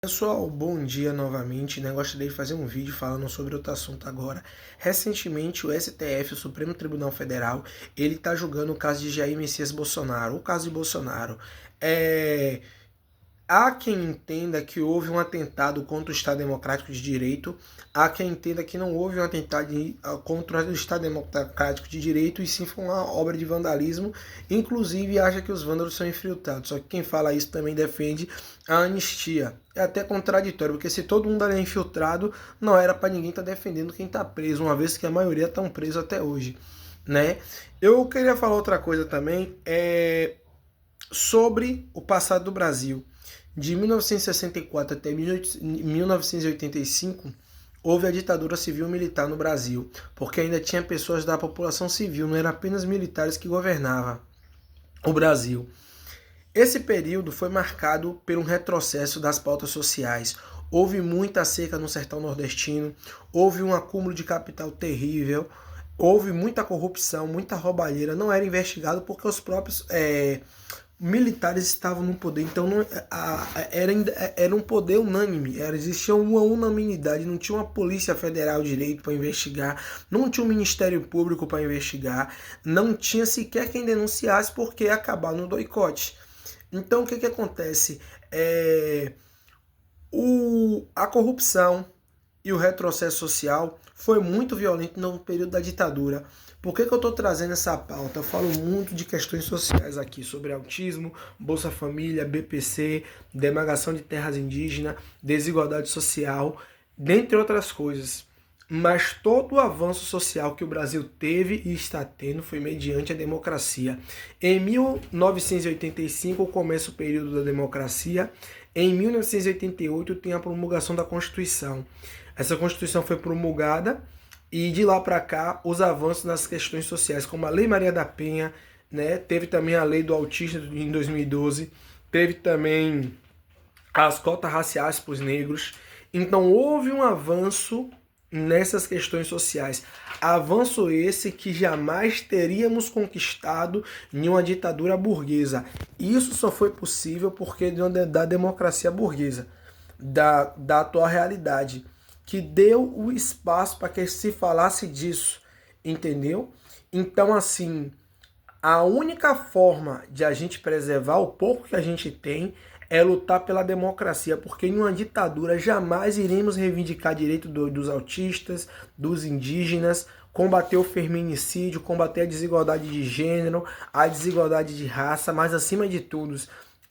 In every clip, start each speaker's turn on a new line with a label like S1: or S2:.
S1: Pessoal, bom dia novamente, né? Gostaria de fazer um vídeo falando sobre outro assunto agora. Recentemente, o STF, o Supremo Tribunal Federal, ele está julgando o caso de Jair Messias Bolsonaro, o caso de Bolsonaro. Há quem entenda que houve um atentado contra o Estado Democrático de Direito, há quem entenda que não houve um atentado contra o Estado Democrático de Direito, e sim foi uma obra de vandalismo, inclusive acha que os vândalos são infiltrados. Só que quem fala isso também defende a anistia. É até contraditório, porque se todo mundo ali é infiltrado, não era para ninguém estar defendendo quem está preso, uma vez que a maioria estão presos até hoje, né? Eu queria falar outra coisa também, sobre o passado do Brasil. De 1964 até 1985, houve a ditadura civil-militar no Brasil, porque ainda tinha pessoas da população civil, não eram apenas militares que governavam o Brasil. Esse período foi marcado por um retrocesso das pautas sociais. Houve muita seca no sertão nordestino, houve um acúmulo de capital terrível, houve muita corrupção, muita roubalheira, não era investigado porque os próprios militares estavam no poder, então era um poder unânime, existia uma unanimidade, não tinha uma polícia federal direito para investigar, não tinha um ministério público para investigar, não tinha sequer quem denunciasse porque ia acabar no doicote. Então o que acontece? A corrupção e o retrocesso social foi muito violento no período da ditadura. Por que eu estou trazendo essa pauta? Eu falo muito de questões sociais aqui, sobre autismo, Bolsa Família, BPC, demarcação de terras indígenas, desigualdade social, dentre outras coisas. Mas todo o avanço social que o Brasil teve e está tendo foi mediante a democracia. Em 1985 começa o período da democracia. Em 1988 tem a promulgação da Constituição. Essa Constituição foi promulgada e de lá para cá os avanços nas questões sociais, como a Lei Maria da Penha, né? Teve também a Lei do Autista em 2012, teve também as cotas raciais para os negros. Então houve um avanço nessas questões sociais. Avanço esse que jamais teríamos conquistado em uma ditadura burguesa. Isso só foi possível porque da democracia burguesa, da atual realidade, que deu o espaço para que se falasse disso, entendeu? Então, assim, a única forma de a gente preservar o pouco que a gente tem é lutar pela democracia, porque em uma ditadura jamais iremos reivindicar direito dos autistas, dos indígenas, combater o feminicídio, combater a desigualdade de gênero, a desigualdade de raça, mas acima de tudo,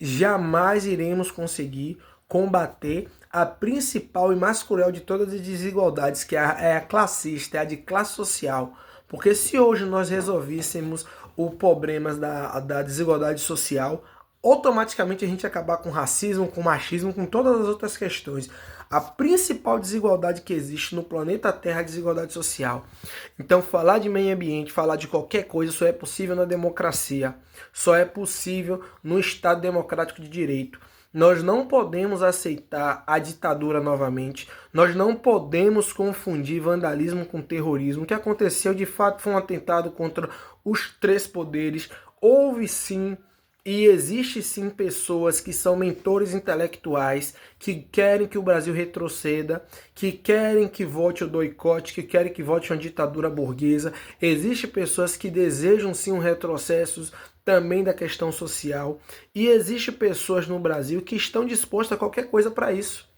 S1: jamais iremos conseguir combater a principal e mais cruel de todas as desigualdades, que é a classista, é a de classe social. Porque se hoje nós resolvíssemos os problemas da desigualdade social, automaticamente a gente ia acabar com racismo, com machismo, com todas as outras questões. A principal desigualdade que existe no planeta Terra é a desigualdade social. Então falar de meio ambiente, falar de qualquer coisa só é possível na democracia. Só é possível no Estado democrático de direito. Nós não podemos aceitar a ditadura novamente. Nós não podemos confundir vandalismo com terrorismo. O que aconteceu de fato foi um atentado contra os três poderes. Houve sim e existe sim pessoas que são mentores intelectuais, que querem que o Brasil retroceda, que querem que volte o doicote, que querem que volte uma ditadura burguesa. Existem pessoas que desejam sim um retrocesso também da questão social. E existem pessoas no Brasil que estão dispostas a qualquer coisa para isso.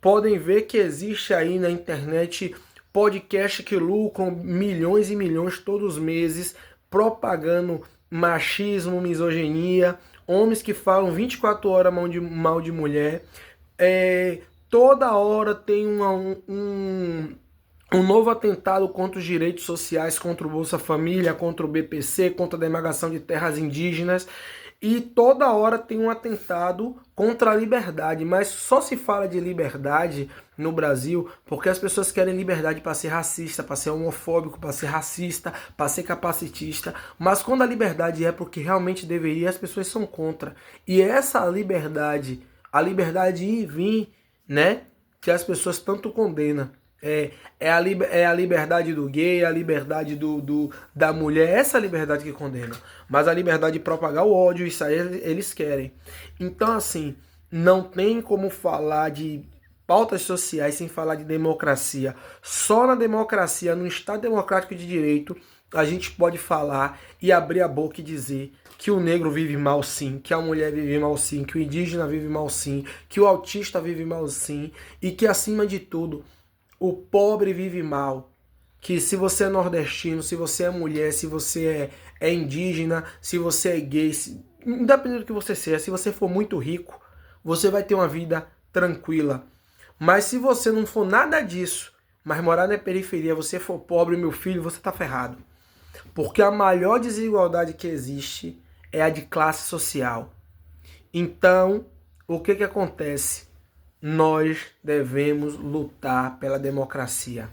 S1: Podem ver que existe aí na internet podcast que lucram milhões e milhões todos os meses, propagando machismo, misoginia, homens que falam 24 horas mal de mulher. Toda hora tem um novo atentado contra os direitos sociais, contra o Bolsa Família, contra o BPC, contra a demarcação de terras indígenas. E toda hora tem um atentado contra a liberdade, mas só se fala de liberdade no Brasil porque as pessoas querem liberdade para ser racista, para ser homofóbico, para ser racista, para ser capacitista. Mas quando a liberdade é porque realmente deveria, as pessoas são contra. E essa liberdade, a liberdade de ir e vir, né, que as pessoas tanto condenam. É a liberdade do gay, a liberdade da mulher, essa liberdade que condena. Mas a liberdade de propagar o ódio, isso aí eles querem. Então, assim, Não tem como falar de pautas sociais sem falar de democracia. Só na democracia, no Estado Democrático de Direito, a gente pode falar e abrir a boca e dizer que o negro vive mal sim, que a mulher vive mal sim, que o indígena vive mal sim, que o autista vive mal sim, e que acima de tudo, o pobre vive mal. Que se você é nordestino, se você é mulher, se você é indígena, se você é gay, independente do que você seja, se você for muito rico, você vai ter uma vida tranquila. Mas se você não for nada disso, mas morar na periferia, você for pobre, meu filho, você tá ferrado. Porque a maior desigualdade que existe é a de classe social. Então, o que acontece? Nós devemos lutar pela democracia.